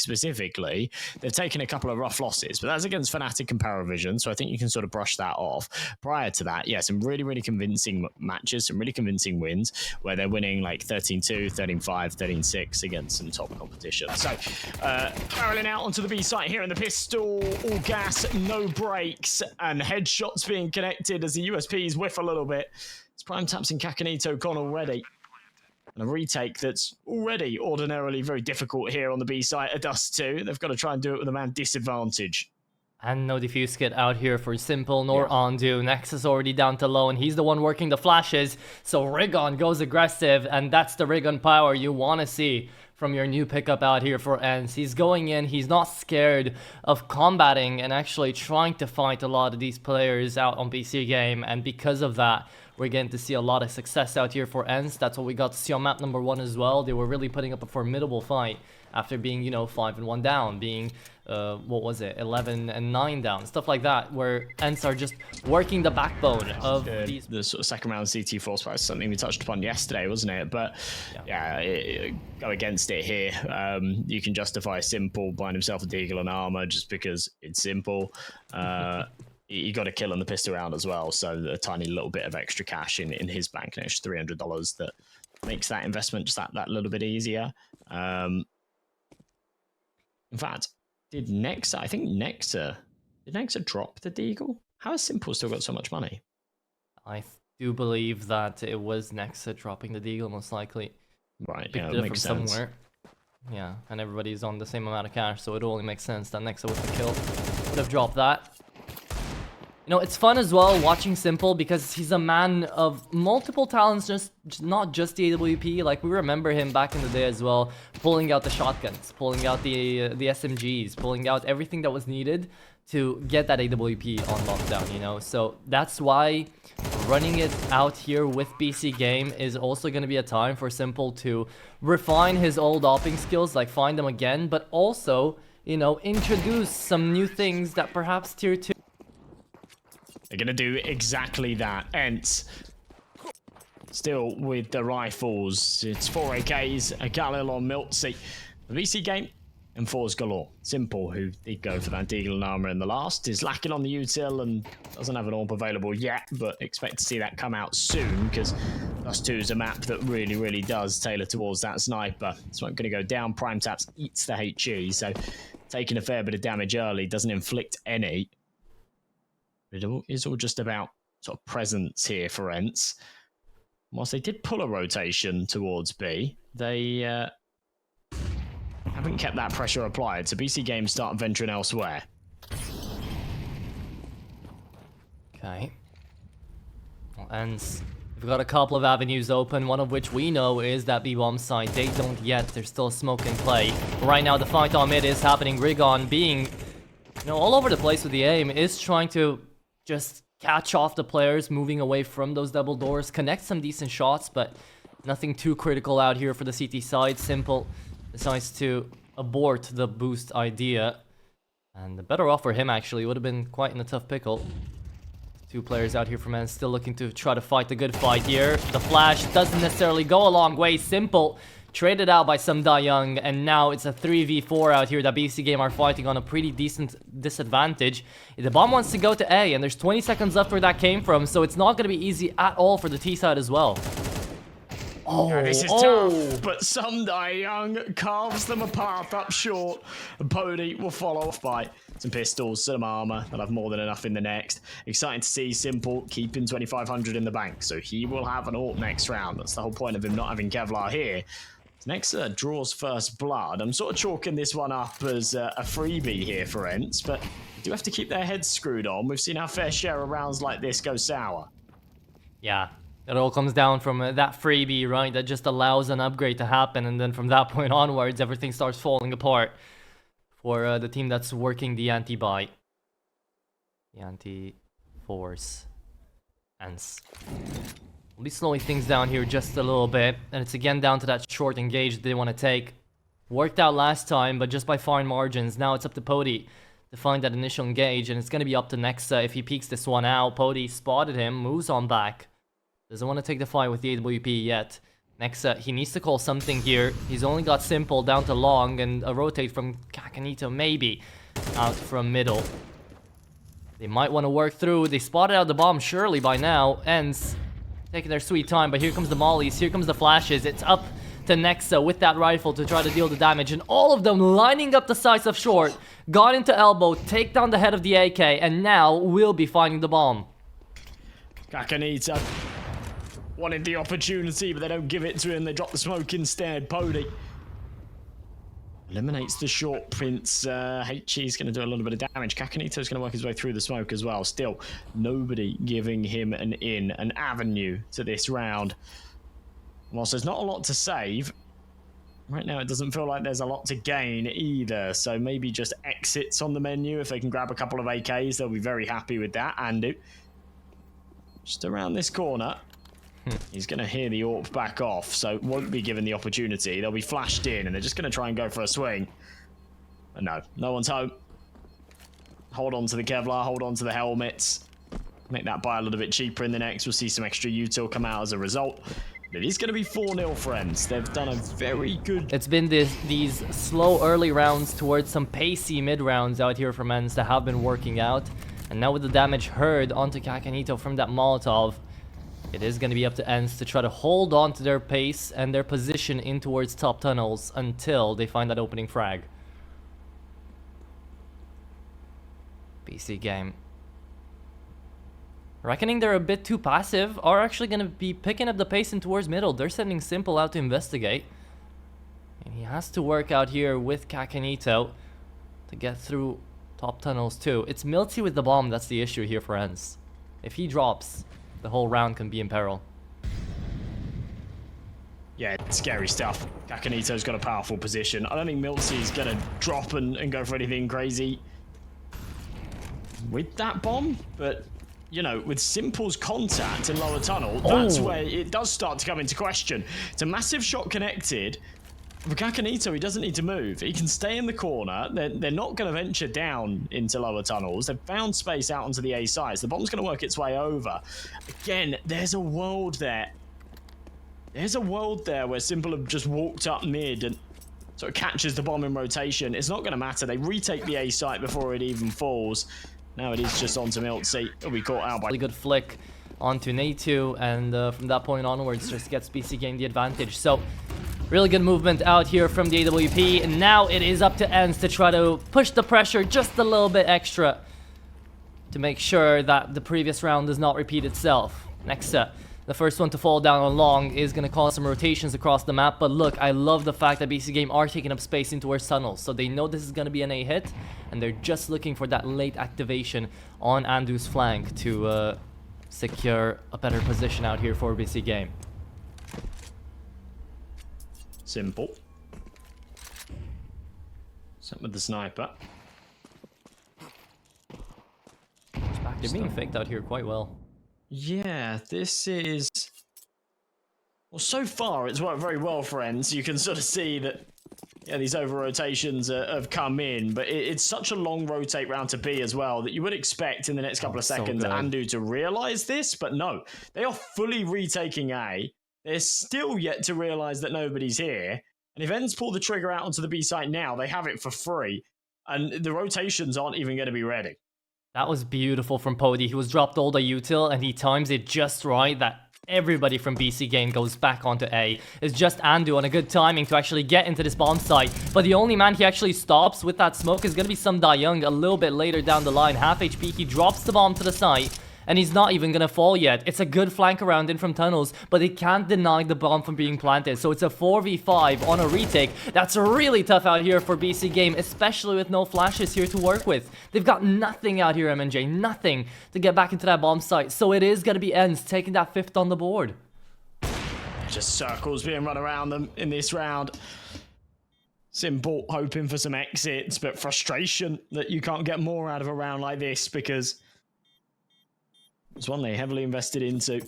specifically, they've taken a couple of rough losses, but that's against Fnatic and Paravision, so I think you can sort of brush that off. Prior to that, yeah, some really, really convincing matches, some really convincing wins, where they're winning like 13-2, 13-5, 13-6 against some top competition. So, barreling out onto the B site here in the pistol, all gas, no brakes, and headshots being connected as the USPs whiff a little bit. It's Prime Taps and Kakanito gone already. And a retake that's already ordinarily very difficult here on the B site at DUST2. They've got to try and do it with a man disadvantage. And no defuse kit out here for Simple nor Ondu. Nexus already down to low, and he's the one working the flashes. So Rigon goes aggressive, and that's the Rigon power you want to see from your new pickup out here for Ence. He's going in, he's not scared of combating and actually trying to fight a lot of these players out on Bc.Games, and because of that, we're getting to see a lot of success out here for Ence. That's what we got to see on map number 1 as well. They were really putting up a formidable fight after being, you know, 5-1 down, being, what was it, 11-9 down, stuff like that, where Ence are just working the backbone of these. The sort of second round CT force fight is something we touched upon yesterday, wasn't it? But yeah, go against it here. You can justify Simple buying himself a deagle and armor just because it's Simple. You got to kill on the pistol round as well, so a tiny little bit of extra cash in his bank, an extra $300 that makes that investment just that little bit easier. In fact, did Nexa drop the deagle? How has Simple still got so much money? I do believe that it was Nexa dropping the deagle, most likely. Right, Picked it up from somewhere. Yeah, and everybody's on the same amount of cash, so it only makes sense that Nexa would have dropped that. You know, it's fun as well watching Simple because he's a man of multiple talents, not just the AWP. Like, we remember him back in the day as well, pulling out the shotguns, pulling out the SMGs, pulling out everything that was needed to get that AWP on lockdown, you know? So that's why running it out here with Bc.Games is also going to be a time for Simple to refine his old opping skills, like find them again, but also, you know, introduce some new things that perhaps tier 2... They're going to do exactly that. Ence still with the rifles. It's 4 AKs, a Galil on Miltsy. The Bc.Games and 4s galore. Simple, who did go for that deagle and armor in the last, is lacking on the util and doesn't have an AWP available yet, but expect to see that come out soon because DUST2 is a map that really, really does tailor towards that sniper. So I'm going to go down. Prime Taps eats the HE, so taking a fair bit of damage early, doesn't inflict any. It is all just about sort of presence here for Ence. Whilst they did pull a rotation towards B, they haven't kept that pressure applied, so Bc.Games start venturing elsewhere. Okay. Well, Ence, we've got a couple of avenues open, one of which we know is that B-bomb side. They don't yet, there's still smoke in play. Right now the fight on mid is happening. Rigon being, you know, all over the place with the aim, is trying to just catch off the players, moving away from those double doors, connect some decent shots, but nothing too critical out here for the CT side. Simple decides to abort the boost idea, and the better off for him actually. Would have been quite in a tough pickle. 2 players out here from Ence still looking to try to fight the good fight here. The flash doesn't necessarily go a long way. Simple traded out by some Da Young, and now it's a 3v4 out here that Bc.Games are fighting on a pretty decent disadvantage. The bomb wants to go to A, and there's 20 seconds left where that came from, so it's not going to be easy at all for the T side as well. Oh, this is tough, but some Da Young carves them apart up short, and Pody will follow off by some pistols, some armor. They'll have more than enough in the next. Exciting to see Simple keeping 2,500 in the bank, so he will have an AWP next round. That's the whole point of him not having Kevlar here. Next draws first blood. I'm sort of chalking this one up as a freebie here for Ence, but they do have to keep their heads screwed on. We've seen our fair share of rounds like this go sour. Yeah, it all comes down from that freebie, right? That just allows an upgrade to happen, and then from that point onwards, everything starts falling apart for the team that's working the anti-buy. The anti-force. Ence. We'll be slowing things down here just a little bit, and it's again down to that short engage that they want to take. Worked out last time, but just by fine margins. Now it's up to Pody to find that initial engage, and it's going to be up to Nexa if he peeks this one out. Pody spotted him, moves on back. Doesn't want to take the fight with the AWP yet. Nexa, he needs to call something here. He's only got Simple down to long, and a rotate from Kakanito maybe out from middle. They might want to work through. They spotted out the bomb surely by now. Ence taking their sweet time, but here comes the mollies, here comes the flashes. It's up to Nexa with that rifle to try to deal the damage, and all of them lining up the sights of short. Got into elbow, take down the head of the AK, and now will be finding the bomb. Kakanito wanted the opportunity, but they don't give it to him. They drop the smoke instead. Pody eliminates the short. Prince HE is going to do a little bit of damage. Kakanito's going to work his way through the smoke as well. Still, nobody giving him an avenue to this round. Whilst there's not a lot to save, right now it doesn't feel like there's a lot to gain either. So maybe just exits on the menu. If they can grab a couple of AKs, they'll be very happy with that. Andu, just around this corner. He's going to hear the AWP back off, so won't be given the opportunity. They'll be flashed in, and they're just going to try and go for a swing. But no one's home. Hold on to the Kevlar, hold on to the helmets. Make that buy a little bit cheaper in the next. We'll see some extra util come out as a result. It is going to be 4-0, friends. They've done a very good... It's been these slow early rounds towards some pacey mid rounds out here from Ence that have been working out. And now with the damage heard onto Kakanito from that Molotov, it is going to be up to Ence to try to hold on to their pace and their position in towards top tunnels until they find that opening frag. BC game. Reckoning they're a bit too passive, are actually going to be picking up the pace in towards middle. They're sending s1mple out to investigate. And he has to work out here with Kakanito to get through top tunnels too. It's milty with the bomb that's the issue here for Ence. If he drops, the whole round can be in peril. Yeah, it's scary stuff. Kakanito's got a powerful position. I don't think Miltsy's going to drop and go for anything crazy with that bomb, but... you know, with s1mple's contact in lower tunnel, that's where it does start to come into question. It's a massive shot connected. For Kakanito, he doesn't need to move. He can stay in the corner. They're not going to venture down into lower tunnels. They've found space out onto the A sides. The bomb's going to work its way over. Again, there's a world there. There's a world there where s1mple have just walked up mid and sort of catches the bomb in rotation. It's not going to matter. They retake the A site before it even falls. Now it is just onto Miltsy. He'll be caught out by... really good flick onto Natu, and from that point onwards just gets BC game the advantage. So really good movement out here from the AWP, and now it is up to Ence to try to push the pressure just a little bit extra to make sure that the previous round does not repeat itself. Next up, the first one to fall down on long is going to cause some rotations across the map, but look, I love the fact that BC Game are taking up space into our tunnels, so they know this is going to be an A hit, and they're just looking for that late activation on Andu's flank to secure a better position out here for BC Game. s1mple. Sent with the sniper. They're being faked out here quite well. Yeah, this is... well, so far it's worked very well for Ence. You can sort of see that, yeah, these over-rotations have come in, but it's such a long rotate round to B as well that you would expect in the next couple of seconds Andu to realise this, but no. They are fully retaking A. They're still yet to realise that nobody's here, and if Ence pull the trigger out onto the B site now, they have it for free, and the rotations aren't even going to be ready. That was beautiful from Pody. He was dropped all the util and he times it just right that everybody from BC Game goes back onto A. It's just Andu on a good timing to actually get into this bomb site. But the only man he actually stops with that smoke is going to be some Young a little bit later down the line. Half HP, he drops the bomb to the site. And he's not even going to fall yet. It's a good flank around in from tunnels, but they can't deny the bomb from being planted. So it's a 4v5 on a retake. That's really tough out here for BC Game, especially with no flashes here to work with. They've got nothing out here, MNJ. Nothing to get back into that bomb site. So it is going to be Ence taking that 5th on the board. Just circles being run around them in this round. s1mple hoping for some exits, but frustration that you can't get more out of a round like this because... it's one they heavily invested into.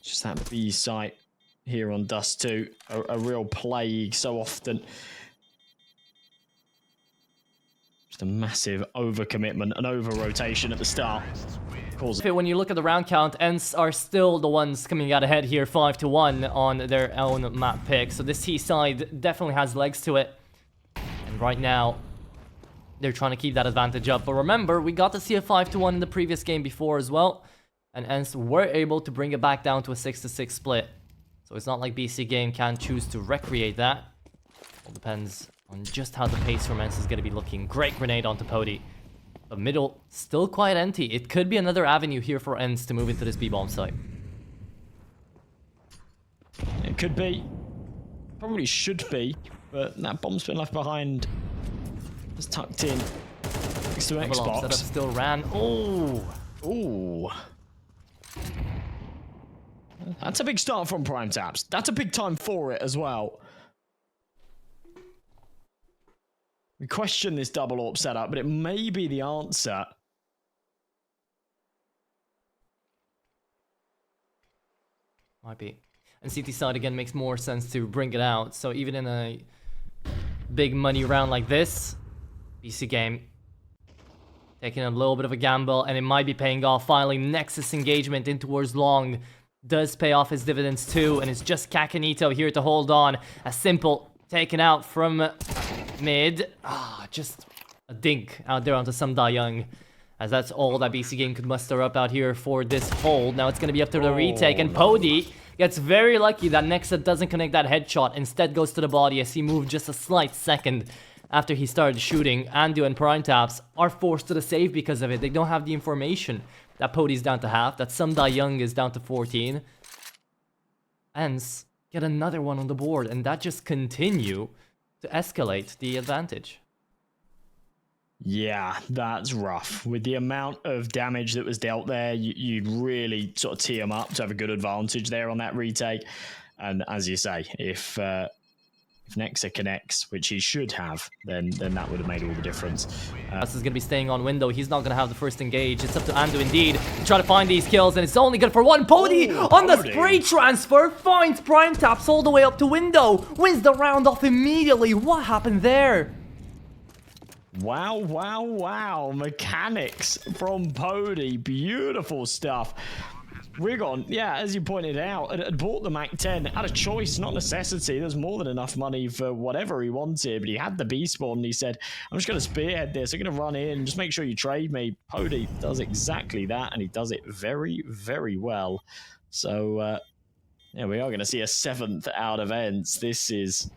Just that B site here on DUST2, a real plague so often. Just a massive overcommitment and over-rotation at the start. When you look at the round count, Ence are still the ones coming out ahead here, 5-1 on their own map pick. So this T side definitely has legs to it. And right now, they're trying to keep that advantage up. But remember, we got to see a 5-1 in the previous game before as well. And Ence were able to bring it back down to a 6-6 split. So it's not like Bc.Games can choose to recreate that. It depends on just how the pace from Ence is going to be looking. Great grenade onto Pody. But middle, still quite empty. It could be another avenue here for Ence to move into this B-bomb site. It could be. Probably should be. But that bomb's been left behind. Just tucked in. Next to an Xbox. Setup still ran. Oh! Ooh. That's a big start from Prime Taps. That's a big time for it as well. We question this double AWP setup, but it may be the answer. Might be. And CT side again makes more sense to bring it out. So even in a big money round like this, Bc.Games taking a little bit of a gamble, and it might be paying off. Finally, Nexus engagement in towards long does pay off his dividends too, and it's just Kakanito here to hold on. A simple taken out from mid. Just a dink out there onto some Young, as that's all that Bc.Games could muster up out here for this hold. Now it's going to be up to the retake, and Pody gets very lucky that Nexa doesn't connect that headshot. Instead goes to the body as he moved just a slight second after he started shooting. Andu and Prime Taps are forced to the save because of it. They don't have the information that Pody's down to half, that some Young is down to 14. Ence get another one on the board, and that just continue to escalate the advantage. Yeah, that's rough. With the amount of damage that was dealt there, you'd really sort of tee them up to have a good advantage there on that retake. And as you say, if Nexa connects, which he should have, then that would have made all the difference. This is going to be staying on window. He's not going to have the first engage. It's up to Andu indeed to try to find these kills, and it's only good for one. Pody on the spray transfer finds Prime Taps all the way up to window. Wins the round off immediately. What happened there? Wow, wow, wow. Mechanics from Pody. Beautiful stuff. Rigon, yeah, as you pointed out, had bought the MAC-10. Had a choice, not necessity. There's more than enough money for whatever he wanted, but he had the B-spawn and he said, I'm just going to spearhead this. I'm going to run in. Just make sure you trade me. Pody does exactly that, and he does it very, very well. So, yeah, we are going to see a 7th out of Ence. This is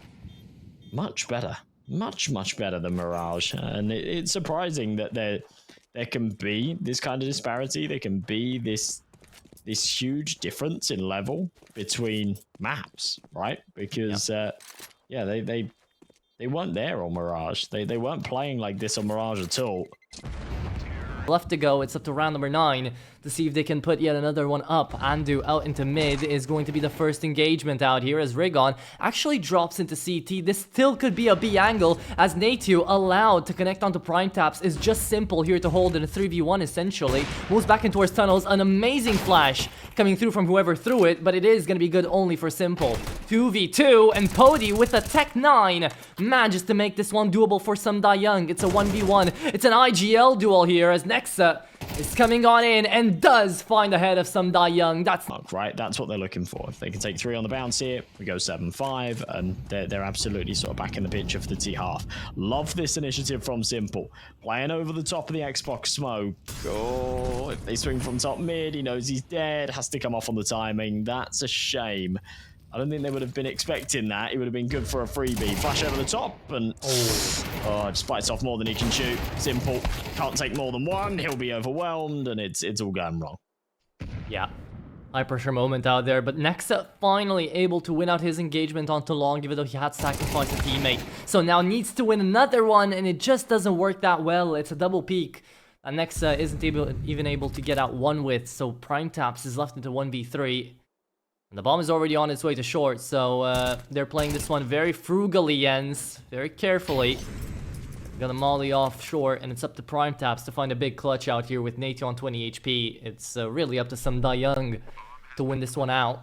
much better. Much, much better than Mirage. And it's surprising that there can be this kind of disparity. There can be this huge difference in level between maps, right? Because yeah, they weren't there on Mirage. They weren't playing like this on Mirage at all. Left to go. It's up to round number 9 to see if they can put yet another one up. Andu out into mid is going to be the first engagement out here as Rigon actually drops into CT. This still could be a B angle as Natu allowed to connect onto Prime Taps is just simple here to hold in a 3v1 essentially. Moves back in towards tunnels. An amazing flash coming through from whoever threw it, but it is going to be good only for simple. 2v2 and Pody with a Tech 9 manages to make this one doable for some Young. It's a 1v1. It's an IGL duel here as Nexa is coming on in and does find ahead of some Young. That's right. That's what they're looking for. If they can take 3 on the bounce here, we go 7-5, and they're absolutely sort of back in the pitch of the T half. Love this initiative from Simple. Playing over the top of the Xbox smoke. Oh, if they swing from top mid, he knows he's dead. Has to come off on the timing. That's a shame. I don't think they would have been expecting that. It would have been good for a freebie. Flash over the top, and oh, just bites off more than he can shoot. Simple. Can't take more than one. He'll be overwhelmed, and it's all going wrong. Yeah. High pressure moment out there, but Nexa finally able to win out his engagement onto long, even though he had sacrificed a teammate. So now needs to win another one, and it just doesn't work that well. It's a double peak. And Nexa isn't even able to get out one with, so Prime Taps is left into 1v3. And the bomb is already on its way to short, so they're playing this one very frugally, Ence, very carefully. Gonna molly off short, and it's up to Prime Taps to find a big clutch out here with Nate on 20 HP. It's really up to some Young to win this one out.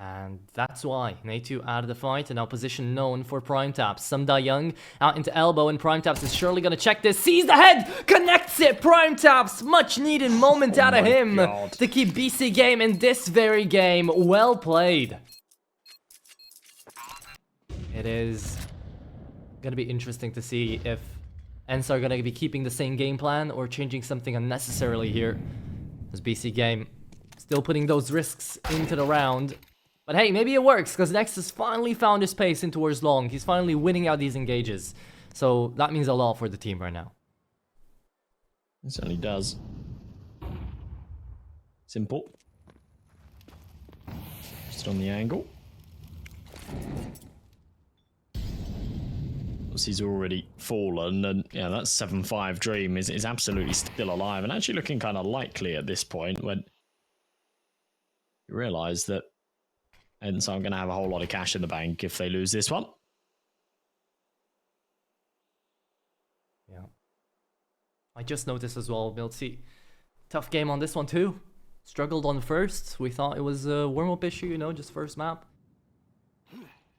And that's why Natu out of the fight and now position known for prime taps. Sumda Young out into elbow and prime taps is surely gonna check this. Sees the head, connects it. Prime taps, much needed moment out of him to keep BC Game in this very game. Well played. It is gonna be interesting to see if Ence are gonna be keeping the same game plan or changing something unnecessarily here. As BC Game still putting those risks into the round. But hey, maybe it works, because Nexus finally found his pace in towards long. He's finally winning out these engages. So that means a lot for the team right now. It certainly does. Simple. Just on the angle. He's already fallen, and yeah, that 7-5 dream is absolutely still alive, and actually looking kind of likely at this point when you realise that Ence aren't going to have a whole lot of cash in the bank if they lose this one. Yeah. I just noticed as well, Miltsy. Tough game on this one too. Struggled on the first. We thought it was a warm-up issue, you know, just first map.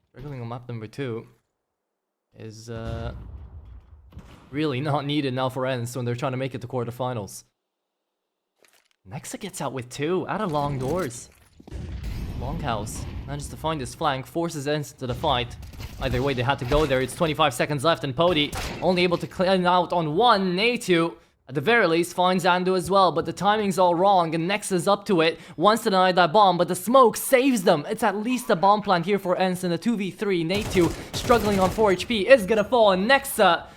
Struggling on map number 2 is really not needed now for Ence when they're trying to make it to quarterfinals. Nexa gets out with 2 out of long doors. Longhouse manages to find his flank, forces Ence into the fight. Either way, they had to go there. It's 25 seconds left, and Pody only able to clean out on one. Natu, at the very least, finds Andu as well, but the timing's all wrong, and Nexa's up to it. Wants to deny that bomb, but the smoke saves them. It's at least a bomb plant here for Ence in a 2v3. Natu, struggling on 4 HP, is gonna fall, and Nexa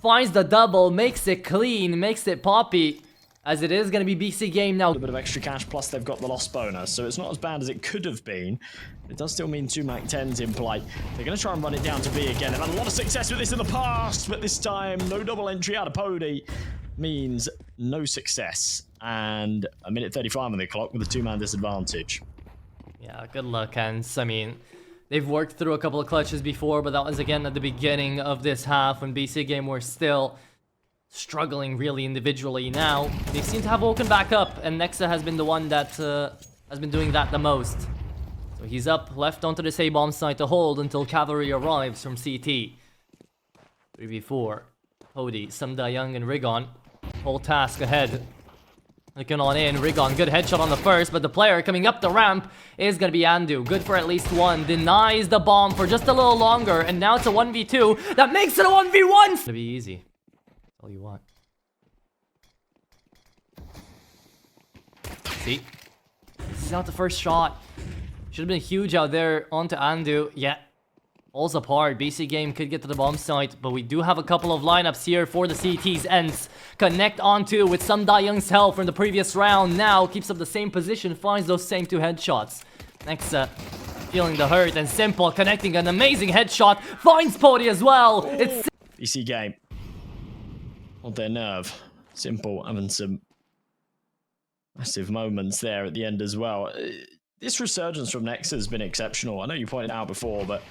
finds the double, makes it clean, makes it poppy. As it is going to be BC Game now. A bit of extra cash, plus they've got the loss bonus, so it's not as bad as it could have been. It does still mean 2 Mac 10s in play. They're going to try and run it down to B again. They've had a lot of success with this in the past, but this time, no double entry out of Pody means no success. And a minute 35 on the clock with a 2-man disadvantage. Yeah, good luck, Ence. I mean, they've worked through a couple of clutches before, but that was again at the beginning of this half when BC Game were still struggling really individually. Now they seem to have woken back up, and Nexa has been the one that has been doing that the most. So he's up left onto this A-bomb site to hold until cavalry arrives from CT. 3v4. Pody, Sumda Young, and Rigon. Whole task ahead. Looking on in, Rigon, good headshot on the first, but the player coming up the ramp is gonna be Andu. Good for at least one. Denies the bomb for just a little longer, and now it's a 1v2 that makes it a 1v1. It's gonna be easy. All you want. See? This is not the first shot. Should have been huge out there onto Andu. Yeah. Falls apart. BC Game could get to the bomb site, but we do have a couple of lineups here for the CTs. Ence connect onto with some Young's help from the previous round. Now keeps up the same position, finds those same 2 headshots. Nexa feeling the hurt, and Simple connecting an amazing headshot. Finds Pody as well. It's BC Game on their nerve. Simple having some massive moments there at the end as well. This resurgence from Nexa has been exceptional. I know you pointed out before, but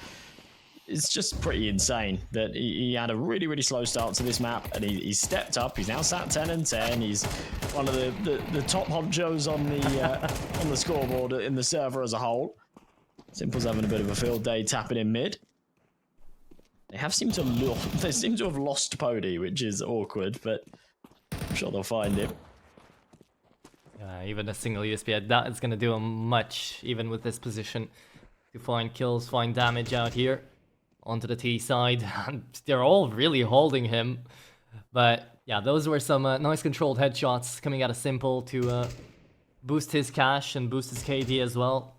it's just pretty insane that he had a really, really slow start to this map, and he's stepped up. He's now sat 10 and 10. He's one of the top honchos on the scoreboard in the server as a whole. Simple's having a bit of a field day, tapping in mid. They seem to have lost Pody, which is awkward, but I'm sure they'll find him. Even a single USP, that is going to do him much, even with this position, to find kills, find damage out here onto the T side. They're all really holding him, but yeah, those were some nice controlled headshots coming out of Simple to boost his cash and boost his KD as well.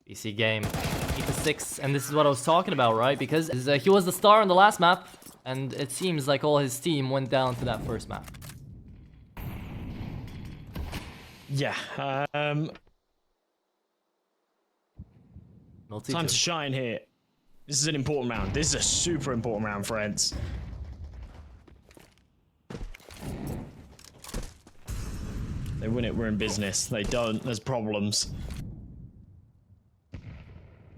BC Game 8-6, and this is what I was talking about, right? Because he was the star on the last map, and it seems like all his team went down to that first map. Yeah, time to shine here. This is an important round. This is a super important round for Ence. They win it, we're in business. They don't, there's problems.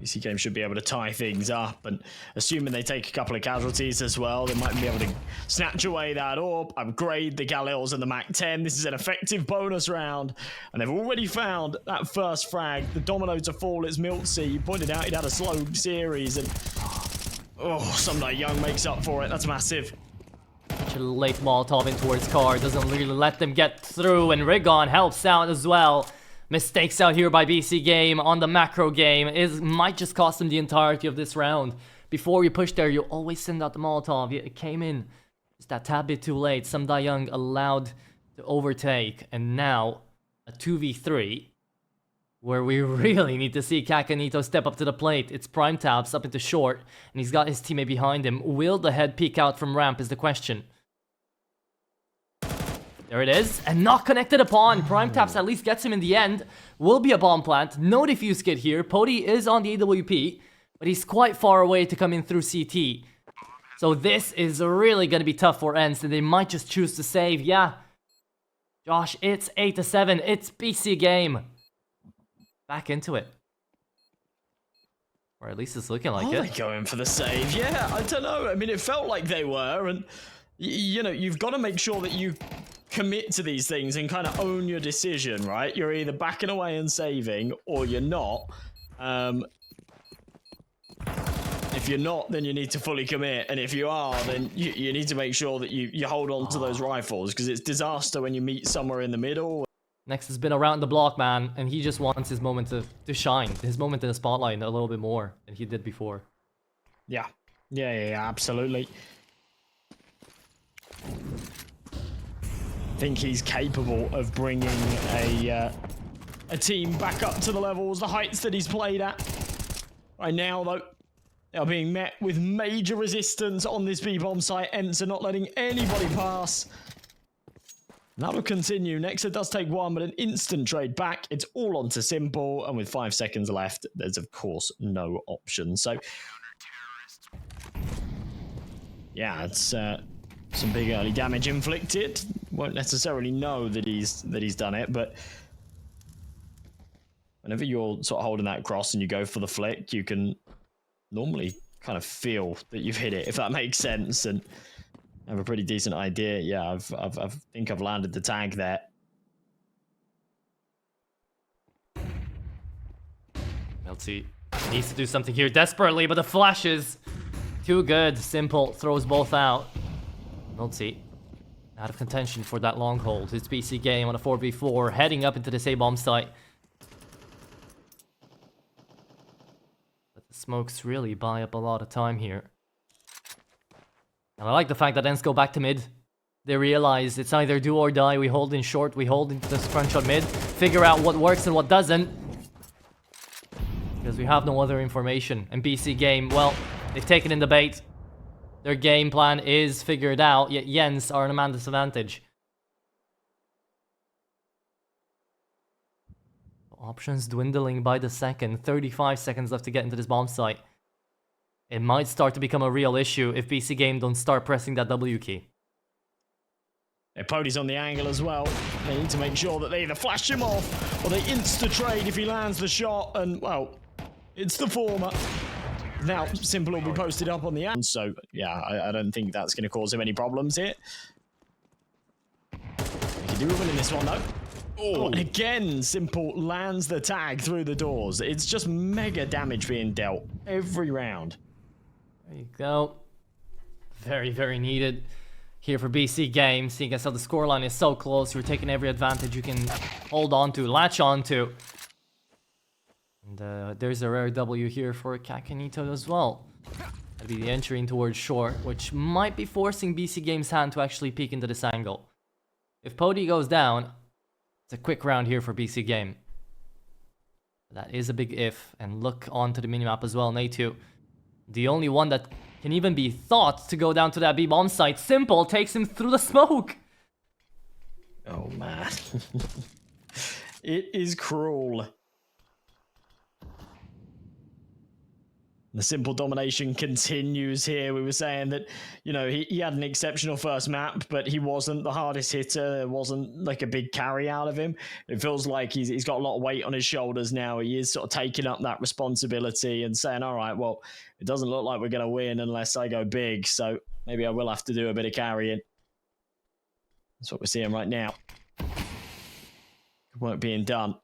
Bc.Games should be able to tie things up, and assuming they take a couple of casualties as well, they might be able to snatch away that orb, upgrade the Galils and the MAC-10. This is an effective bonus round, and they've already found that first frag. The domino to fall is miltzy. You pointed out he'd had a slow series, and someday Young makes up for it. That's massive. Such a late Molotov in towards car, doesn't really let them get through, and Rigon helps out as well. Mistakes out here by Bc.Game on the macro game might just cost them the entirety of this round. Before you push there, you always send out the Molotov. It came in just that tad bit too late. Young allowed to overtake, and now a 2v3 where we really need to see Kakanito step up to the plate. It's prime taps up into short, and he's got his teammate behind him. Will the head peek out from ramp is the question. There it is, and not connected upon. Prime taps at least gets him in the end. Will be a bomb plant. No defuse kit here. Pody is on the AWP, but he's quite far away to come in through CT. So this is really going to be tough for Ence, and they might just choose to save. Yeah. Josh, it's 8-7. It's Bc.Game. Back into it. Or at least it's looking like it. Are they going for the save? Yeah, I don't know. I mean, it felt like they were, and you know, you've got to make sure that you commit to these things and kind of own your decision, right? You're either backing away and saving, or you're not. If you're not, then you need to fully commit, and if you are, then you need to make sure that you hold on to those rifles, because it's disaster when you meet somewhere in the middle. Next has been around the block, man, and he just wants his moment to shine, his moment in the spotlight a little bit more than he did before. Yeah, absolutely. I think he's capable of bringing a team back up to the levels, the heights that he's played at. Right now, though, they are being met with major resistance on this B-bomb site. Ence are not letting anybody pass. That'll continue. Nexa does take one, but an instant trade back. It's all on to Simple, and with 5 seconds left, there's of course no option. So, yeah, it's some big early damage inflicted. Won't necessarily know that he's done it, but whenever you're sort of holding that cross and you go for the flick, you can normally kind of feel that you've hit it, if that makes sense, and have a pretty decent idea. Yeah, I think I've landed the tag there. meltzy needs to do something here desperately, but the flash is too good. Simple throws both out. meltzy out of contention for that long hold. It's Bc.Game on a 4v4, heading up into this A-bomb site. But the smokes really buy up a lot of time here. And I like the fact that Ence go back to mid. They realize it's either do or die. We hold in short, we hold into this crunch on mid, figure out what works and what doesn't. Because we have no other information. And Bc.Game, well, they've taken in the bait. Their game plan is figured out, yet Ence are in a man disadvantage. Options dwindling by the second. 35 seconds left to get into this bomb site. It might start to become a real issue if Bc.Game don't start pressing that W key. Pody's on the angle as well. They need to make sure that they either flash him off or they insta-trade if he lands the shot, and, well, it's the former. Now, Simple will be posted up on the end, so, yeah, I don't think that's going to cause him any problems here. He can do a win in this one, though. Oh, and again, Simple lands the tag through the doors. It's just mega damage being dealt every round. There you go. Very, very needed here for Bc.Game. Seeing as how the scoreline is so close, you're taking every advantage you can hold on to, latch on to. And there's a rare W here for Kakanito as well. That'll be the entry in towards short, which might be forcing Bc.Game's hand to actually peek into this angle. If Pody goes down, it's a quick round here for Bc.Game. That is a big if, and look onto the minimap as well, A2. The only one that can even be thought to go down to that B-bomb site. Simple takes him through the smoke. Oh, man. It is cruel. The Simple domination continues here. We were saying that, you know, he had an exceptional first map, but he wasn't the hardest hitter. There wasn't like a big carry out of him. It feels like he's got a lot of weight on his shoulders now. He is sort of taking up that responsibility and saying, all right, well, it doesn't look like we're going to win unless I go big. So maybe I will have to do a bit of carrying. That's what we're seeing right now. Good work being done.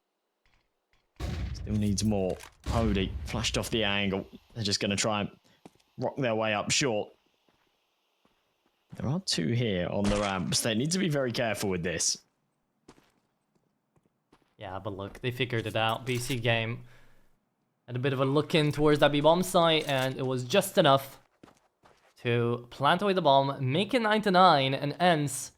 Still needs more. Hody flashed off the angle. They're just going to try and rock their way up short. There are two here on the ramps. They need to be very careful with this. Yeah, but look, they figured it out. BC Game had a bit of a look in towards that B-bomb site, and it was just enough to plant away the bomb, make it 9-9, and Ence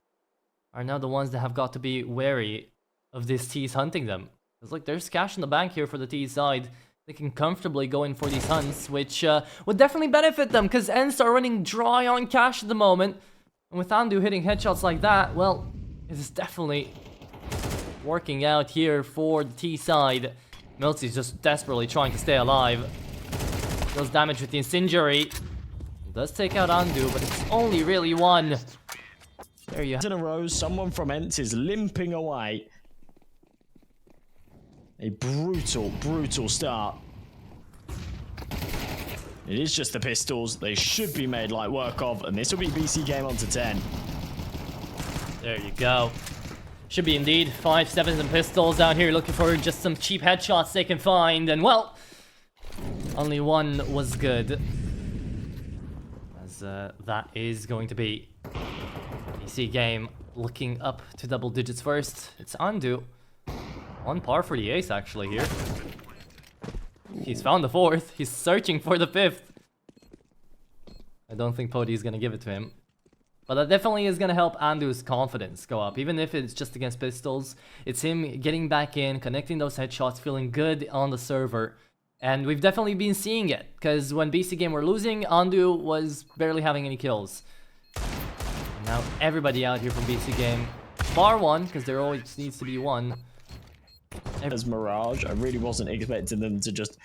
are now the ones that have got to be wary of this T's hunting them. It's like there's cash in the bank here for the T side. They can comfortably go in for these hunts, which would definitely benefit them, because Ence are running dry on cash at the moment. And with Andu hitting headshots like that, well, it is definitely working out here for the T side. Miltzy's just desperately trying to stay alive. Deals damage with the incendiary. Does take out Andu, but it's only really one. There you have in a row, someone from Ence is limping away. A brutal, brutal start. It is just the pistols. They should be made light work of, and this will be BC Game on to 10. There you go. Should be indeed 5 7s and pistols down here looking for just some cheap headshots they can find, and well, only one was good. As that is going to be BC Game looking up to double digits first. It's Andu. On par for the ace actually here. He's found the 4th. He's searching for the 5th. I don't think Pody is going to give it to him. But that definitely is going to help Andu's confidence go up. Even if it's just against pistols, it's him getting back in, connecting those headshots, feeling good on the server. And we've definitely been seeing it. Because when BC Game were losing, Andu was barely having any kills. And now everybody out here from BC Game, bar one, because there always needs to be one. As Mirage, I really wasn't expecting them to just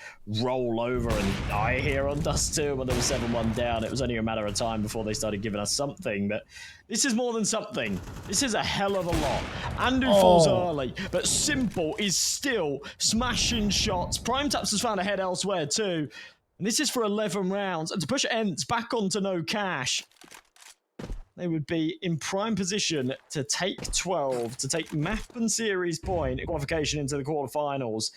roll over and die here on DUST2 when they were 7-1 down. It was only a matter of time before they started giving us something, but this is more than something. This is a hell of a lot. Andu falls early, but Simple is still smashing shots. PrimeTaps has found a head elsewhere too, and this is for 11 rounds. And to push Ence back onto no cash, they would be in prime position to take 12, to take map and series point qualification into the quarterfinals.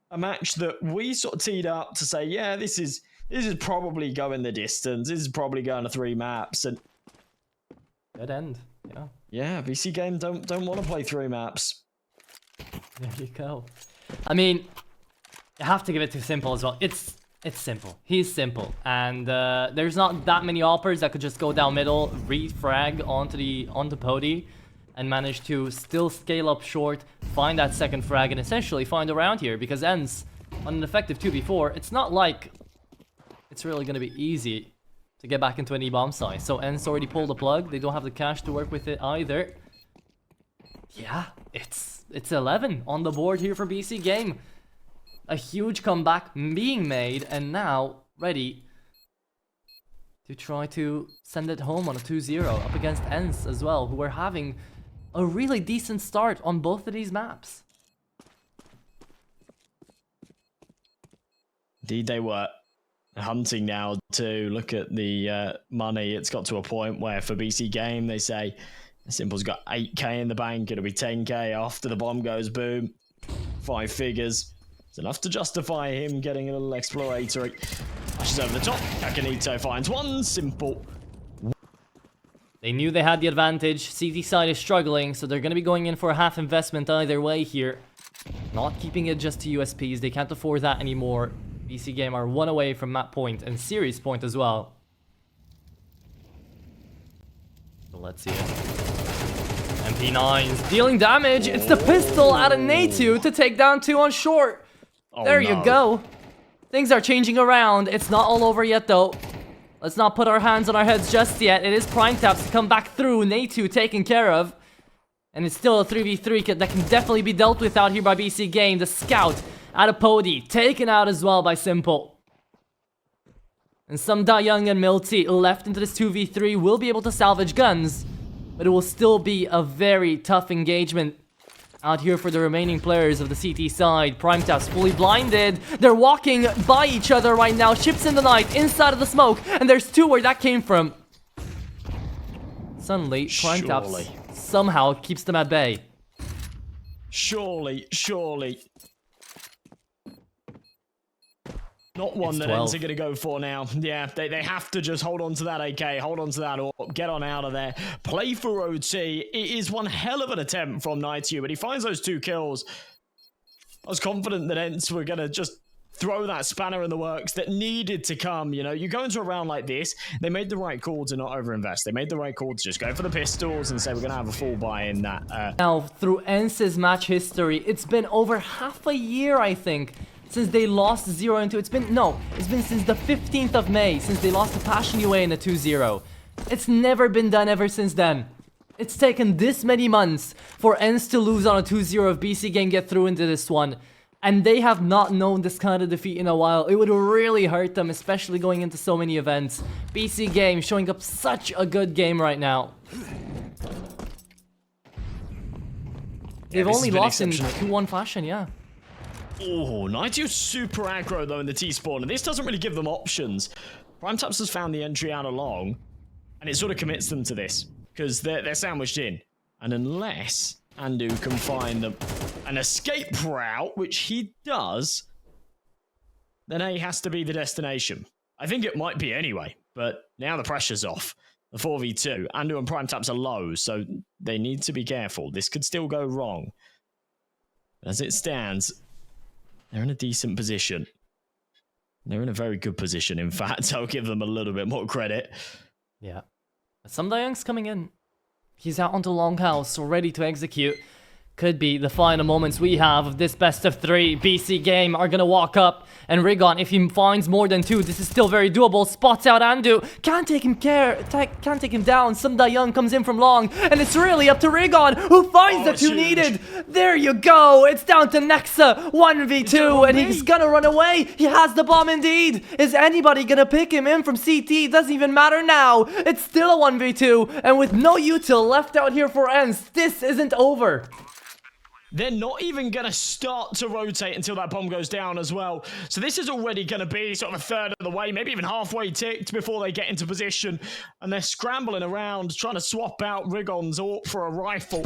A match that we sort of teed up to say, yeah, this is probably going the distance. This is probably going to 3 maps. And dead end, yeah. Yeah, BC Game don't want to play 3 maps. There you go. I mean, you have to give it to Simple as well. It's Simple. He's Simple, and there's not that many oppers that could just go down middle, refrag onto Pody, and manage to still scale up short, find that second frag, and essentially find a round here. Because Ence on an effective 2v4, it's not like it's really gonna be easy to get back into an E-bomb site. So Ence already pulled the plug. They don't have the cash to work with it either. Yeah, it's 11 on the board here for BC Game. A huge comeback being made, and now ready to try to send it home on a 2-0 up against Ence as well, who are having a really decent start on both of these maps. Indeed they were. Hunting now to look at the money. It's got to a point where for BC Game they say Simple's got 8k in the bank, it'll be 10k after the bomb goes boom. 5 figures. It's enough to justify him getting a little exploratory. Flashes over the top. Kakanito finds one. Simple. They knew they had the advantage. CT side is struggling, so they're going to be going in for a half investment either way here. Not keeping it just to USPs. They can't afford that anymore. BC Game are 1 away from map point and series point as well. So let's see it. MP9's dealing damage. It's the pistol out of Natu to take down 2 on short. Oh, there no. you go. Things are changing around. It's not all over yet, though. Let's not put our hands on our heads just yet. It is PrimeTaps to come back through. Natu taken care of. And it's still a 3v3 that can definitely be dealt with out here by BC Game. The scout out of Pody, taken out as well by Simple. And some DaYoung and ml2 left into this 2v3 will be able to salvage guns, but it will still be a very tough engagement out here for the remaining players of the CT side. PrimeTap's fully blinded. They're walking by each other right now. Ships in the night, inside of the smoke, and there's two where that came from. Suddenly, PrimeTap somehow keeps them at bay. Surely. Not one that Ence are going to go for now. Yeah, they have to just hold on to that AK, hold on to that AWP, get on out of there. Play for OT. It is one hell of an attempt from Nightiu, but he finds those 2 kills. I was confident that Ence were going to just throw that spanner in the works that needed to come. You know, you go into a round like this, they made the right call to not overinvest. They made the right call to just go for the pistols and say we're going to have a full buy in that. Now, through Ence's match history, it's been over half a year, I think, since they lost 0-2. It's been since the 15th of May, since they lost to Passion UA in a 2-0. It's never been done ever since then. It's taken this many months for Ence to lose on a 2-0 if Bc.Games get through into this one. And they have not known this kind of defeat in a while. It would really hurt them, especially going into so many events. Bc.Games showing up such a good game right now. They've only lost in 2-1 fashion, yeah. Oh, Nightiu's super aggro though in the T-spawn, and this doesn't really give them options. PrimeTap's has found the entry out along, and it sort of commits them to this, because they're sandwiched in. And unless Andu can find an escape route, which he does, then A has to be the destination. I think it might be anyway, but now the pressure's off. The 4v2, Andu and PrimeTap's are low, so they need to be careful. This could still go wrong. As it stands, they're in a decent position. They're in a very good position, in fact. I'll give them a little bit more credit. Yeah. Some DaYoung's coming in. He's out onto Longhouse, ready to execute. Could be the final moments we have of this best of 3. Bc.Games are gonna walk up, and Rigon, if he finds more than 2, this is still very doable. Spots out Andu, can't take him down. Some DaYoung comes in from long, and it's really up to Rigon, who finds the 2 needed. There you go, it's down to Nexa, 1v2, and he's gonna run away. He has the bomb indeed. Is anybody gonna pick him in from CT? It doesn't even matter now. It's still a 1v2, and with no util left out here for Ence, this isn't over. They're not even going to start to rotate until that bomb goes down as well. So this is already going to be sort of a third of the way, maybe even halfway ticked before they get into position. And they're scrambling around, trying to swap out Rigon's AWP for a rifle.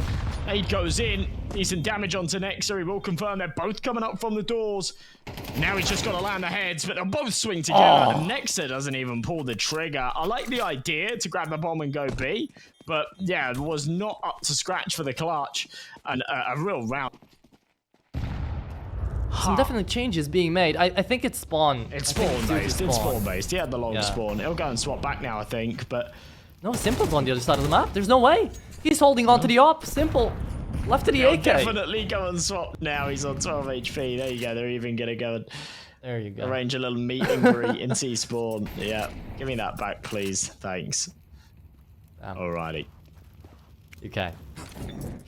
Aid goes in, decent damage onto Nexa. He will confirm they're both coming up from the doors. Now he's just got to land the heads, but they'll both swing together. And Nexa doesn't even pull the trigger. I like the idea to grab the bomb and go B. But yeah, it was not up to scratch for the clutch. And a real round. Some definitely changes being made. I think it's spawn. It's spawn-based. It's spawn-based. He had the long spawn. He'll go and swap back now, I think, but... No, Simple's on the other side of the map. There's no way. He's holding on to the op. Simple. Left to the AK. Definitely go and swap now. He's on 12 HP. There you go. They're even going to go and... There you go. Arrange a little meet and greet in T-spawn. Yeah. Give me that back, please. Thanks. Alrighty. Okay.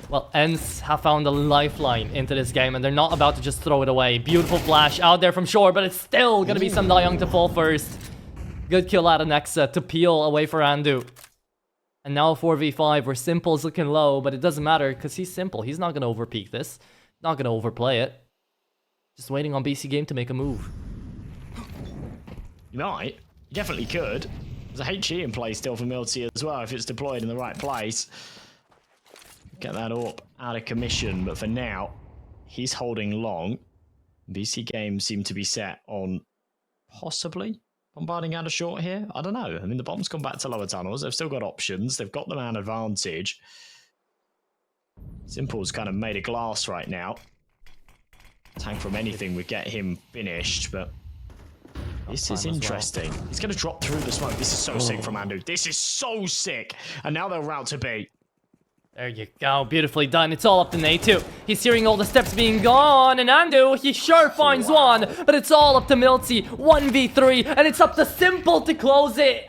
Well, Ence have found a lifeline into this game, and they're not about to just throw it away. Beautiful flash out there from shore, but it's still gonna be some DaYoung to fall first. Good kill out of Nexa to peel away for Andu. And now 4v5 where Simple's looking low, but it doesn't matter because he's Simple. He's not gonna overpeak this. Not gonna overplay it. Just waiting on Bc.Games to make a move. You might. You definitely could. There's a HE in play still for ml2 as well if it's deployed in the right place. Get that AWP out of commission, but for now, he's holding long. Bc.Games seem to be set on possibly bombarding out of short here. I don't know. I mean, the bomb's gone back to lower tunnels. They've still got options. They've got the man advantage. Simple's kind of made a glass right now. Tank from anything would get him finished, but this is interesting. Well. He's going to drop through the smoke. This is so sick from Andu. This is so sick. And now they'll route to B. There you go. Beautifully done. It's all up to Nate too. He's hearing all the steps being gone. And Andu, he sure finds one. But it's all up to ml2. 1v3. And it's up to Simple to close it.